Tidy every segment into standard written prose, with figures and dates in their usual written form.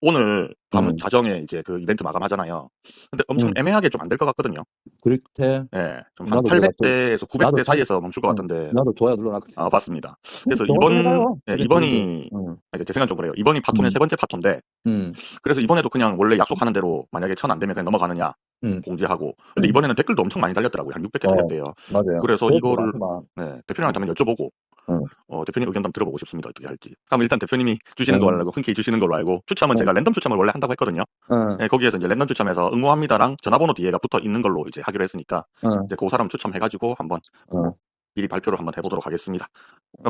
오늘 밤 음. 자정에 이제 그 이벤트 마감하잖아요. 근데 엄청 음. 애매하게 좀 안 될 것 같거든요. 그렇대. 예. 좀 한 나도 내가 800 대에서 900대 나도 잘, 사이에서 멈출 것 같은데. 나도 좋아요 눌러놨거든. 아, 맞습니다. 응, 그래서 정확하게 이번 봐요. 예, 이벤트 리뷰. 이번이 응. 제 생각은 좀 그래요. 이번이 파토는 세 음. 번째 파토인데, 음. 그래서 이번에도 그냥 원래 약속하는 대로 만약에 1000 안 되면 그냥 넘어가느냐 음. 공지하고. 근데 이번에는 댓글도 엄청 많이 달렸더라고요. 한 600개 어, 달렸대요. 맞아요. 그래서 그것도 이거를 많구만. 대표님한테 한번 여쭤보고 응. 대표님 의견도 한번 들어보고 싶습니다. 어떻게 할지. 그럼 일단 대표님이 주시는 걸로 응. 알고, 흔쾌히 주시는 걸로 알고, 추첨은 응. 제가 랜덤 추첨을 원래 한다고 했거든요. 응. 예, 거기에서 이제 랜덤 추첨해서 응모합니다랑 전화번호 뒤에가 붙어 있는 걸로 이제 하기로 했으니까, 응. 이제 그 사람 추첨해가지고 한번 응. 미리 발표를 한번 해보도록 하겠습니다.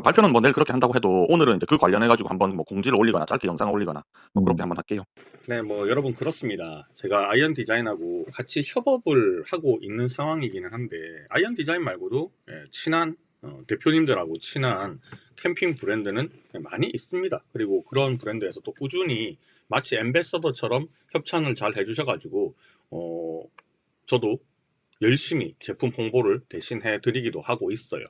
발표는 뭐 내일 그렇게 한다고 해도 오늘은 이제 그 관련해가지고 한번 뭐 공지를 올리거나 짧게 영상을 올리거나 뭐 그렇게 응. 한번 할게요. 네, 뭐 여러분 그렇습니다. 제가 아이언 디자인하고 같이 협업을 하고 있는 상황이기는 한데, 아이언 디자인 말고도 친한 대표님들하고 친한 캠핑 브랜드는 많이 있습니다. 그리고 그런 브랜드에서 또 꾸준히 마치 엠베서더처럼 협찬을 잘 해주셔가지고 저도 열심히 제품 홍보를 대신 해드리기도 하고 있어요.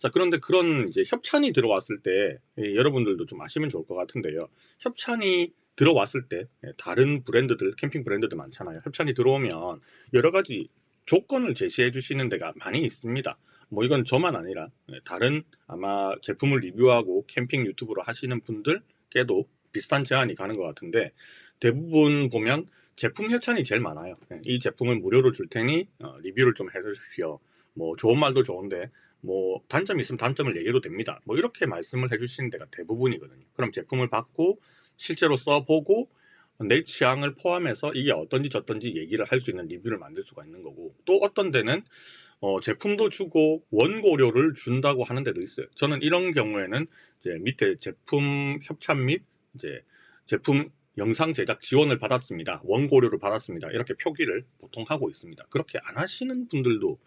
자, 그런데 그런 이제 협찬이 들어왔을 때 여러분들도 좀 아시면 좋을 것 같은데요. 협찬이 들어왔을 때 다른 브랜드들, 캠핑 브랜드들 많잖아요. 협찬이 들어오면 여러 가지 조건을 제시해 주시는 데가 많이 있습니다. 뭐 이건 저만 아니라 다른 아마 제품을 리뷰하고 캠핑 유튜브로 하시는 분들께도 비슷한 제안이 가는 것 같은데, 대부분 보면 제품 협찬이 제일 많아요. 이 제품을 무료로 줄 테니 리뷰를 좀 해주십시오. 뭐 좋은 말도 좋은데 뭐 단점이 있으면 단점을 얘기해도 됩니다. 뭐 이렇게 말씀을 해주시는 데가 대부분이거든요. 그럼 제품을 받고 실제로 써보고 내 취향을 포함해서 이게 어떤지 저떤지 얘기를 할 수 있는 리뷰를 만들 수가 있는 거고, 또 어떤 데는 제품도 주고 원고료를 준다고 하는 데도 있어요. 저는 이런 경우에는 이제 밑에 제품 협찬 및 이제 제품 영상 제작 지원을 받았습니다, 원고료를 받았습니다, 이렇게 표기를 보통 하고 있습니다. 그렇게 안 하시는 분들도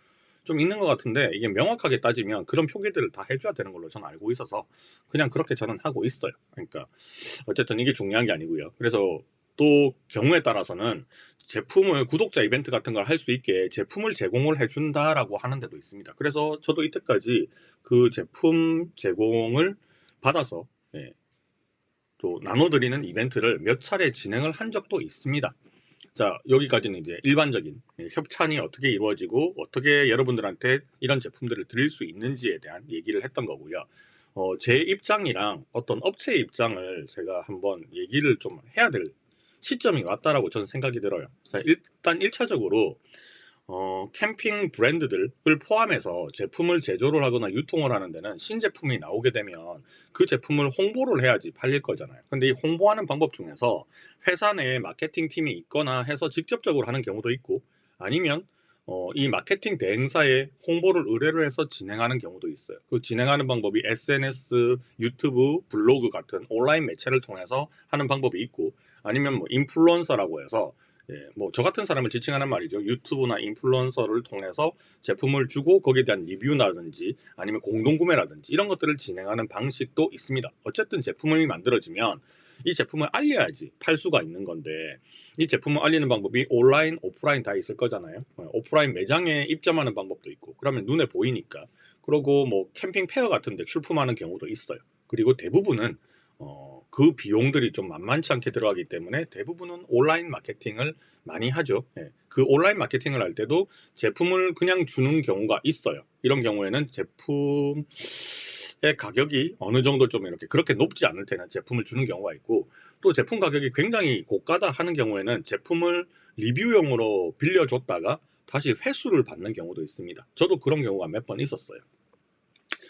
좀 있는 것 같은데, 이게 명확하게 따지면 그런 표기들을 다 해줘야 되는 걸로 저는 알고 있어서 그냥 그렇게 저는 하고 있어요. 그러니까 어쨌든 이게 중요한 게 아니고요. 그래서 또 경우에 따라서는 제품을 구독자 이벤트 같은 걸 할 수 있게 제품을 제공을 해준다라고 하는 데도 있습니다. 그래서 저도 이때까지 그 제품 제공을 받아서 또 나눠드리는 이벤트를 몇 차례 진행을 한 적도 있습니다. 자, 여기까지는 이제 일반적인 협찬이 어떻게 이루어지고 어떻게 여러분들한테 이런 제품들을 드릴 수 있는지에 대한 얘기를 했던 거고요. 제 입장이랑 어떤 업체의 입장을 제가 한번 얘기를 좀 해야 될 시점이 왔다라고 저는 생각이 들어요. 자, 일단 1차적으로 캠핑 브랜드들을 포함해서 제품을 제조를 하거나 유통을 하는 데는 신제품이 나오게 되면 그 제품을 홍보를 해야지 팔릴 거잖아요. 근데 이 홍보하는 방법 중에서 회사 내에 마케팅 팀이 있거나 해서 직접적으로 하는 경우도 있고, 아니면 이 마케팅 대행사에 홍보를 의뢰를 해서 진행하는 경우도 있어요. 그 진행하는 방법이 SNS, 유튜브, 블로그 같은 온라인 매체를 통해서 하는 방법이 있고, 아니면 뭐 인플루언서라고 해서 뭐 저 같은 사람을 지칭하는 말이죠. 유튜브나 인플루언서를 통해서 제품을 주고 거기에 대한 리뷰라든지 아니면 공동구매라든지 이런 것들을 진행하는 방식도 있습니다. 어쨌든 제품이 만들어지면 이 제품을 알려야지 팔 수가 있는 건데, 이 제품을 알리는 방법이 온라인, 오프라인 다 있을 거잖아요. 오프라인 매장에 입점하는 방법도 있고, 그러면 눈에 보이니까. 그리고 뭐 캠핑 페어 같은 데 출품하는 경우도 있어요. 그리고 대부분은 그 비용들이 좀 만만치 않게 들어가기 때문에 대부분은 온라인 마케팅을 많이 하죠. 그 온라인 마케팅을 할 때도 제품을 그냥 주는 경우가 있어요. 이런 경우에는 제품의 가격이 어느 정도 좀 이렇게 그렇게 높지 않을 때는 제품을 주는 경우가 있고, 또 제품 가격이 굉장히 고가다 하는 경우에는 제품을 리뷰용으로 빌려줬다가 다시 회수를 받는 경우도 있습니다. 저도 그런 경우가 몇 번 있었어요.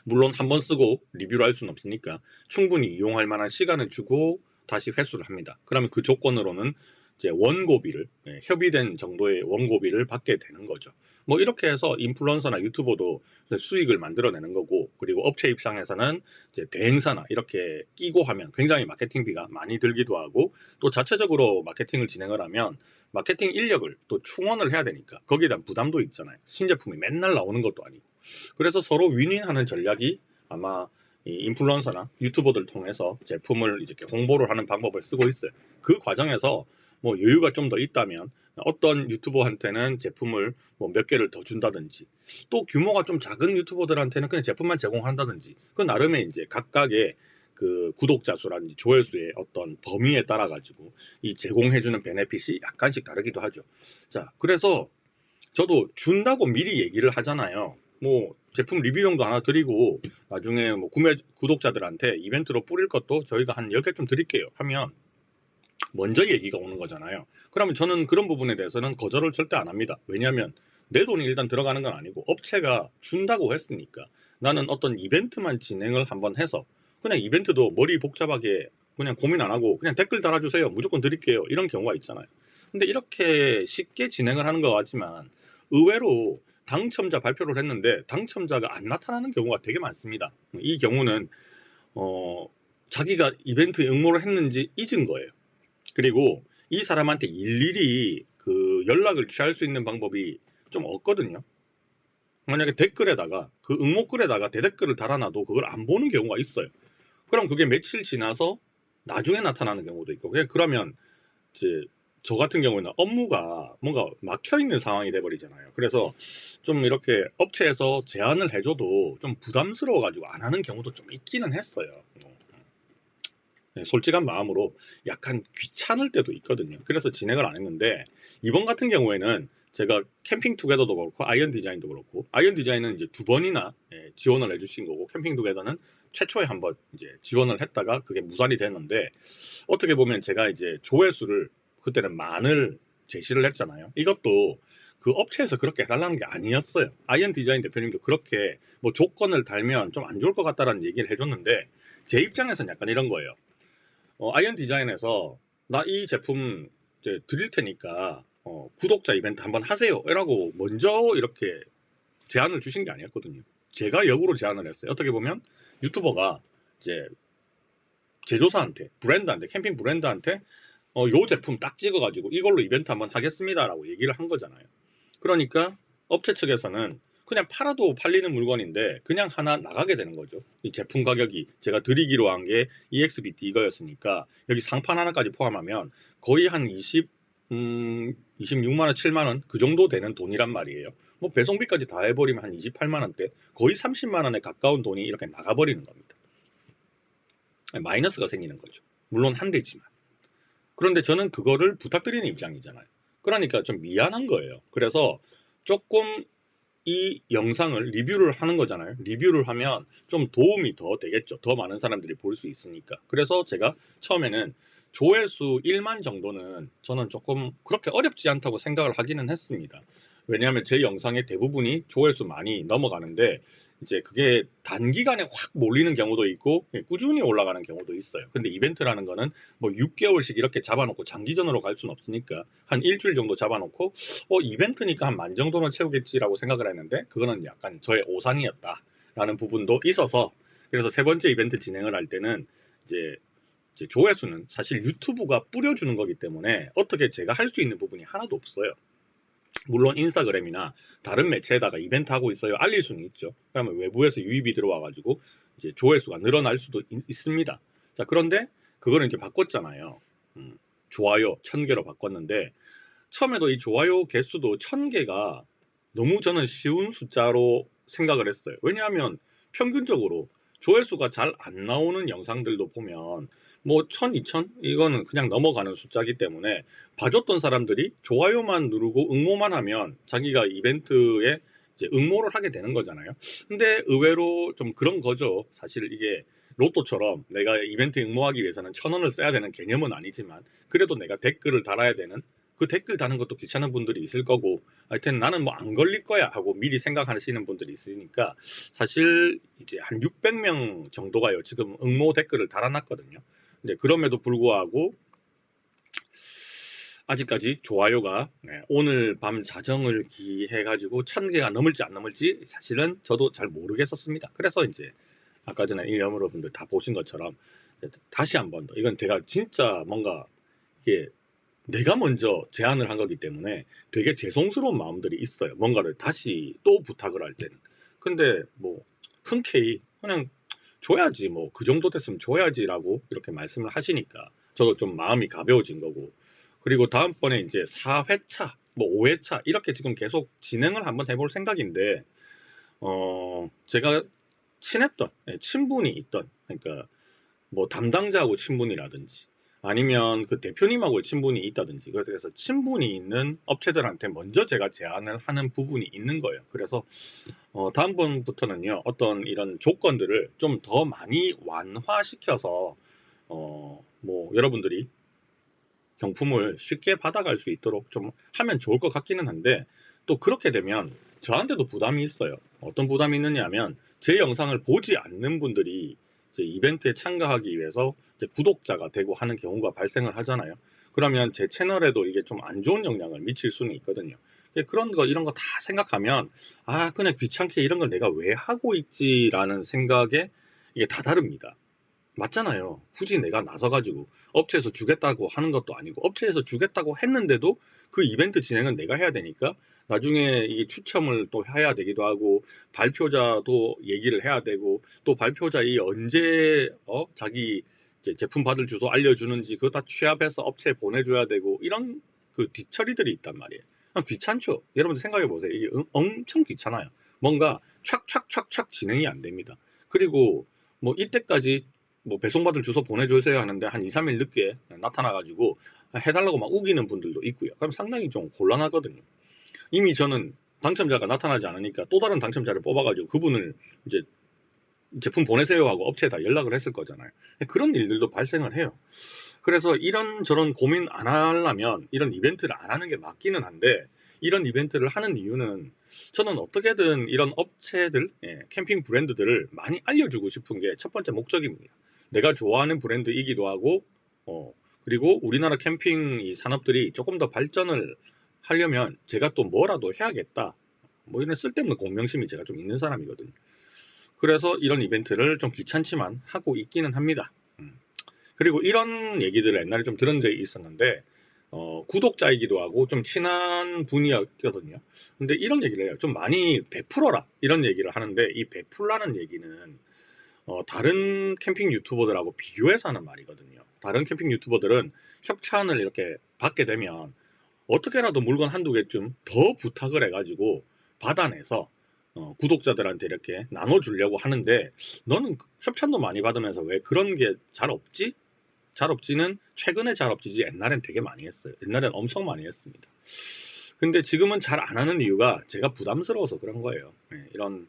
물론 한 번 쓰고 리뷰를 할 수는 없으니까 충분히 이용할 만한 시간을 주고 다시 회수를 합니다. 그러면 그 조건으로는 이제 원고비를 협의된 정도의 원고비를 받게 되는 거죠. 뭐 이렇게 해서 인플루언서나 유튜버도 수익을 만들어내는 거고, 그리고 업체 입장에서는 이제 대행사나 이렇게 끼고 하면 굉장히 마케팅비가 많이 들기도 하고, 또 자체적으로 마케팅을 진행을 하면 마케팅 인력을 또 충원을 해야 되니까 거기에 대한 부담도 있잖아요. 신제품이 맨날 나오는 것도 아니고. 그래서 서로 윈윈하는 전략이 아마 이 인플루언서나 유튜버들 통해서 제품을 이렇게 홍보를 하는 방법을 쓰고 있어요. 그 과정에서 뭐 여유가 좀 더 있다면 어떤 유튜버한테는 제품을 뭐 몇 개를 더 준다든지, 또 규모가 좀 작은 유튜버들한테는 그냥 제품만 제공한다든지, 그 나름의 이제 각각의 그 구독자 수라든지 조회수의 어떤 범위에 따라 가지고 이 제공해주는 베네핏이 약간씩 다르기도 하죠. 자, 그래서 저도 준다고 미리 얘기를 하잖아요. 뭐 제품 리뷰용도 하나 드리고 나중에 뭐 구매 구독자들한테 이벤트로 뿌릴 것도 저희가 한 10개쯤 드릴게요 하면 먼저 얘기가 오는 거잖아요. 그러면 저는 그런 부분에 대해서는 거절을 절대 안 합니다. 왜냐하면 내 돈이 일단 들어가는 건 아니고 업체가 준다고 했으니까 나는 어떤 이벤트만 진행을 한번 해서 그냥 이벤트도 머리 복잡하게 그냥 고민 안 하고 그냥 댓글 달아주세요. 무조건 드릴게요. 이런 경우가 있잖아요. 근데 이렇게 쉽게 진행을 하는 것 같지만 의외로 당첨자 발표를 했는데 당첨자가 안 나타나는 경우가 되게 많습니다. 이 경우는 자기가 이벤트에 응모를 했는지 잊은 거예요. 그리고 이 사람한테 일일이 그 연락을 취할 수 있는 방법이 좀 없거든요. 만약에 댓글에다가 그 응모글에다가 대댓글을 달아놔도 그걸 안 보는 경우가 있어요. 그럼 그게 며칠 지나서 나중에 나타나는 경우도 있고 그러면 이제 저 같은 경우에는 업무가 뭔가 막혀 있는 상황이 돼버리잖아요. 그래서 좀 이렇게 업체에서 제안을 해줘도 좀 부담스러워 가지고 안 하는 경우도 좀 있기는 했어요. 솔직한 마음으로 약간 귀찮을 때도 있거든요. 그래서 진행을 안 했는데 이번 같은 경우에는 제가 캠핑 투게더도 그렇고 아이언 디자인도 그렇고 아이언 디자인은 이제 2번이나 지원을 해주신 거고 캠핑 투게더는 최초에 한번 이제 지원을 했다가 그게 무산이 됐는데 어떻게 보면 제가 이제 조회수를 그때는 만을 제시를 했잖아요. 이것도 그 업체에서 그렇게 해달라는 게 아니었어요. 아이언 디자인 대표님도 그렇게 뭐 조건을 달면 좀 안 좋을 것 같다라는 얘기를 해줬는데 제 입장에서는 약간 이런 거예요. 아이언 디자인에서 나 이 제품 이제 드릴 테니까 구독자 이벤트 한번 하세요 라고 먼저 이렇게 제안을 주신 게 아니었거든요. 제가 역으로 제안을 했어요. 어떻게 보면 유튜버가 이제 제조사한테 브랜드한테 캠핑 브랜드한테 요 제품 딱 찍어가지고 이걸로 이벤트 한번 하겠습니다라고 얘기를 한 거잖아요. 그러니까 업체 측에서는 그냥 팔아도 팔리는 물건인데 그냥 하나 나가게 되는 거죠. 이 제품 가격이 제가 드리기로 한 게 EXBT 이거였으니까 여기 상판 하나까지 포함하면 거의 한 26만 원, 7만 원 그 정도 되는 돈이란 말이에요. 뭐 배송비까지 다 해버리면 한 28만 원대, 거의 30만 원에 가까운 돈이 이렇게 나가버리는 겁니다. 마이너스가 생기는 거죠. 물론 한 대지만. 그런데 저는 그거를 부탁드리는 입장이잖아요. 그러니까 좀 미안한 거예요. 그래서 조금 이 영상을 리뷰를 하는 거잖아요. 리뷰를 하면 좀 도움이 더 되겠죠. 더 많은 사람들이 볼 수 있으니까. 그래서 제가 처음에는 조회수 1만 정도는 저는 조금 그렇게 어렵지 않다고 생각을 하기는 했습니다. 왜냐하면 제 영상의 대부분이 조회수 많이 넘어가는데 이제 그게 단기간에 확 몰리는 경우도 있고 꾸준히 올라가는 경우도 있어요. 근데 이벤트라는 거는 뭐 6개월씩 이렇게 잡아놓고 장기전으로 갈 수는 없으니까 한 일주일 정도 잡아놓고 이벤트니까 한 만 정도는 채우겠지라고 생각을 했는데 그거는 약간 저의 오산이었다라는 부분도 있어서 그래서 세 번째 이벤트 진행을 할 때는 이제 조회수는 사실 유튜브가 뿌려주는 거기 때문에 어떻게 제가 할 수 있는 부분이 하나도 없어요. 물론 인스타그램이나 다른 매체에다가 이벤트 하고 있어요 알릴 수는 있죠. 그러면 외부에서 유입이 들어와가지고 이제 조회수가 늘어날 수도 있습니다. 자, 그런데 그거는 이제 바꿨잖아요. 좋아요 1000개로 바꿨는데 처음에도 이 좋아요 개수도 1000개가 너무 저는 쉬운 숫자로 생각을 했어요. 왜냐하면 평균적으로 조회수가 잘 안 나오는 영상들도 보면 뭐 1000, 2000 이거는 그냥 넘어가는 숫자이기 때문에 봐줬던 사람들이 좋아요만 누르고 응모만 하면 자기가 이벤트에 이제 응모를 하게 되는 거잖아요. 근데 의외로 좀 그런 거죠. 사실 이게 로또처럼 내가 이벤트 응모하기 위해서는 1000원을 써야 되는 개념은 아니지만 그래도 내가 댓글을 달아야 되는 그 댓글 다는 것도 귀찮은 분들이 있을 거고 하여튼 나는 뭐 안 걸릴 거야 하고 미리 생각하시는 분들이 있으니까 사실 이제 한 600명 정도가요 지금 응모 댓글을 달아놨거든요. 근데 그럼에도 불구하고 아직까지 좋아요가 오늘 밤 자정을 기해가지고 1000개가 넘을지 안 넘을지 사실은 저도 잘 모르겠었습니다. 그래서 이제 아까 전에 이 여러분들 다 보신 것처럼 다시 한 번 더 이건 제가 진짜 뭔가 이게 내가 먼저 제안을 한 거기 때문에 되게 죄송스러운 마음들이 있어요. 뭔가를 다시 또 부탁을 할 때는. 근데 뭐 흔쾌히 그냥 줘야지 뭐 그 정도 됐으면 줘야지라고 이렇게 말씀을 하시니까 저도 좀 마음이 가벼워진 거고 그리고 다음번에 이제 4회차 뭐 5회차 이렇게 지금 계속 진행을 한번 해볼 생각인데 제가 친했던 친분이 있던 그러니까 뭐 담당자하고 친분이라든지 아니면 그 대표님하고 친분이 있다든지, 그래서 친분이 있는 업체들한테 먼저 제가 제안을 하는 부분이 있는 거예요. 그래서 다음번부터는요, 어떤 이런 조건들을 좀 더 많이 완화시켜서 뭐 여러분들이 경품을 쉽게 받아갈 수 있도록 좀 하면 좋을 것 같기는 한데, 또 그렇게 되면 저한테도 부담이 있어요. 어떤 부담이 있느냐 하면, 제 영상을 보지 않는 분들이 이제 이벤트에 참가하기 위해서 이제 구독자가 되고 하는 경우가 발생을 하잖아요. 그러면 제 채널에도 이게 좀 안 좋은 영향을 미칠 수는 있거든요. 그런 거 이런 거 다 생각하면, 아 그냥 귀찮게 이런 걸 내가 왜 하고 있지라는 생각에 이게 다 다릅니다. 맞잖아요. 굳이 내가 나서가지고 업체에서 주겠다고 하는 것도 아니고, 업체에서 주겠다고 했는데도 그 이벤트 진행은 내가 해야 되니까 나중에 이 추첨을 또 해야 되기도 하고, 발표자도 얘기를 해야 되고, 또 발표자 이 언제 자기 이제 제품 받을 주소 알려주는지 그거 다 취합해서 업체에 보내줘야 되고, 이런 그 뒤처리들이 있단 말이에요. 귀찮죠. 여러분들 생각해 보세요. 이게 엄청 귀찮아요. 뭔가 촥촥촥촥 진행이 안 됩니다. 그리고 뭐 이때까지 뭐 배송받을 주소 보내주세요 하는데 한 2, 3일 늦게 나타나가지고 해달라고 막 우기는 분들도 있고요. 그럼 상당히 좀 곤란하거든요. 이미 저는 당첨자가 나타나지 않으니까 또 다른 당첨자를 뽑아가지고 그분을 이제 제품 보내세요 하고 업체에다 연락을 했을 거잖아요. 그런 일들도 발생을 해요. 그래서 이런저런 고민 안 하려면 이런 이벤트를 안 하는 게 맞기는 한데, 이런 이벤트를 하는 이유는 저는 어떻게든 이런 업체들, 캠핑 브랜드들을 많이 알려주고 싶은 게 첫 번째 목적입니다. 내가 좋아하는 브랜드이기도 하고, 그리고 우리나라 캠핑 이 산업들이 조금 더 발전을 하려면 제가 또 뭐라도 해야겠다, 뭐 이런 쓸데없는 공명심이 제가 좀 있는 사람이거든요. 그래서 이런 이벤트를 좀 귀찮지만 하고 있기는 합니다. 그리고 이런 얘기들을 옛날에 좀 들은 적이 있었는데, 구독자이기도 하고 좀 친한 분이었거든요. 근데 이런 얘기를 해요. 좀 많이 베풀어라, 이런 얘기를 하는데, 이 베풀라는 얘기는 다른 캠핑 유튜버들하고 비교해서 하는 말이거든요. 다른 캠핑 유튜버들은 협찬을 이렇게 받게 되면 어떻게라도 물건 한두 개쯤 더 부탁을 해가지고 받아내서 구독자들한테 이렇게 나눠주려고 하는데, 너는 협찬도 많이 받으면서 왜 그런 게 잘 없지? 잘 없지는 최근에 잘 없지지 옛날엔 되게 많이 했어요. 옛날엔 엄청 많이 했습니다. 근데 지금은 잘 안 하는 이유가 제가 부담스러워서 그런 거예요. 이런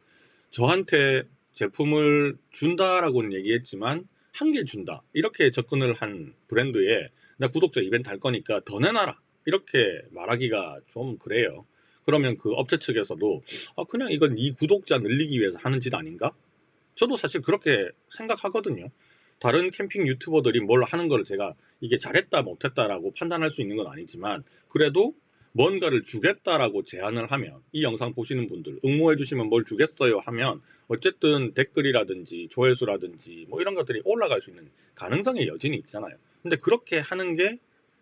저한테 제품을 준다라고는 얘기했지만 한 개 준다, 이렇게 접근을 한 브랜드에 나 구독자 이벤트 할 거니까 더 내놔라, 이렇게 말하기가 좀 그래요. 그러면 그 업체 측에서도 그냥 이건 네 구독자 늘리기 위해서 하는 짓 아닌가? 저도 사실 그렇게 생각하거든요. 다른 캠핑 유튜버들이 뭘 하는 걸 제가 이게 잘했다 못했다라고 판단할 수 있는 건 아니지만, 그래도 뭔가를 주겠다라고 제안을 하면, 이 영상 보시는 분들 응모해 주시면 뭘 주겠어요 하면 어쨌든 댓글이라든지 조회수라든지 뭐 이런 것들이 올라갈 수 있는 가능성의 여진이 있잖아요. 근데 그렇게 하는 게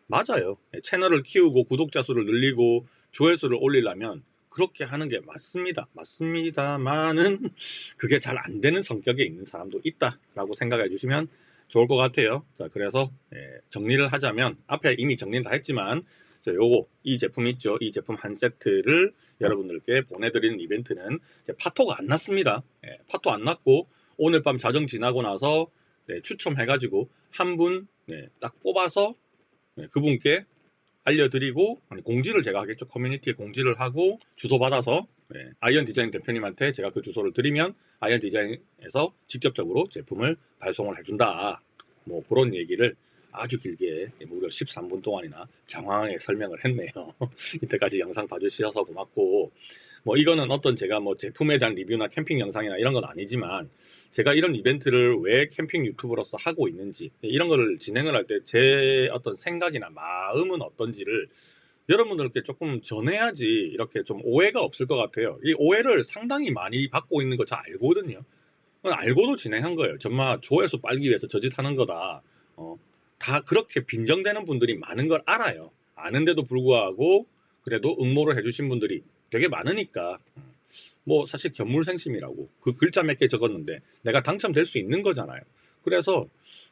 맞아요. 채널을 키우고 구독자 수를 늘리고 조회수를 올리려면 그렇게 하는 게 맞습니다. 맞습니다만은 그게 잘 안 되는 성격에 있는 사람도 있다라고 생각해 주시면 좋을 것 같아요. 자, 그래서 정리를 하자면, 앞에 이미 정리는 다 했지만, 요거 이 제품 있죠. 이 제품 한 세트를 여러분들께 보내드리는 이벤트는 파토가 안 났습니다. 파토 안 났고 오늘 밤 자정 지나고 나서 추첨해가지고 한 분 딱 뽑아서 그분께 알려드리고, 공지를 제가 하겠죠. 커뮤니티에 공지를 하고 주소 받아서 아이언 디자인 대표님한테 제가 그 주소를 드리면 아이언 디자인에서 직접적으로 제품을 발송을 해준다. 뭐 그런 얘기를 아주 길게 무려 13분 동안이나 장황하게 설명을 했네요. 이때까지 영상 봐주셔서 고맙고, 뭐 이거는 어떤 제가 뭐 제품에 대한 리뷰나 캠핑 영상이나 이런 건 아니지만, 제가 이런 이벤트를 왜 캠핑 유튜브로서 하고 있는지, 이런 거를 진행을 할 때 제 어떤 생각이나 마음은 어떤지를 여러분들께 조금 전해야지 이렇게 좀 오해가 없을 것 같아요. 이 오해를 상당히 많이 받고 있는 거 잘 알거든요. 알고도 진행한 거예요. 정말 조회수 빨기 위해서 저짓 하는 거다. 다 그렇게 빈정되는 분들이 많은 걸 알아요. 아는데도 불구하고 그래도 응모를 해주신 분들이 되게 많으니까, 뭐 사실 견물생심이라고 그 글자 몇 개 적었는데 내가 당첨될 수 있는 거잖아요. 그래서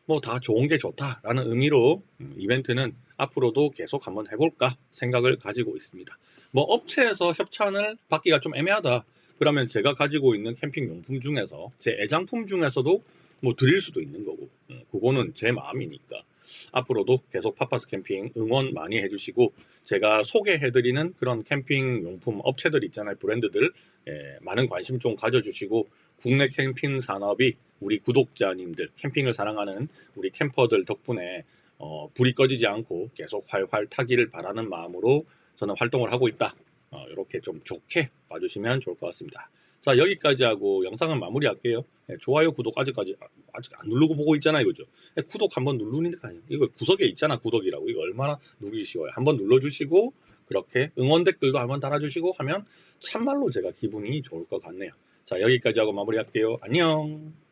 뭐 다 좋은 게 좋다라는 의미로 이벤트는 앞으로도 계속 한번 해볼까 생각을 가지고 있습니다. 뭐 업체에서 협찬을 받기가 좀 애매하다 그러면, 제가 가지고 있는 캠핑 용품 중에서 제 애장품 중에서도 뭐 드릴 수도 있는 거고, 그거는 제 마음이니까. 앞으로도 계속 파파스 캠핑 응원 많이 해주시고, 제가 소개해드리는 그런 캠핑 용품 업체들 있잖아요, 브랜드들, 많은 관심 좀 가져주시고, 국내 캠핑 산업이 우리 구독자님들, 캠핑을 사랑하는 우리 캠퍼들 덕분에 불이 꺼지지 않고 계속 활활 타기를 바라는 마음으로 저는 활동을 하고 있다. 이렇게 좀 좋게 봐주시면 좋을 것 같습니다. 자, 여기까지 하고 영상은 마무리할게요. 좋아요, 구독 아직 안 누르고 보고 있잖아요, 그죠? 구독 한번 누르니까 이거 구석에 있잖아, 구독이라고. 이거 얼마나 누르기 쉬워요. 한번 눌러주시고 그렇게 응원 댓글도 한번 달아주시고 하면 참말로 제가 기분이 좋을 것 같네요. 자, 여기까지 하고 마무리할게요. 안녕.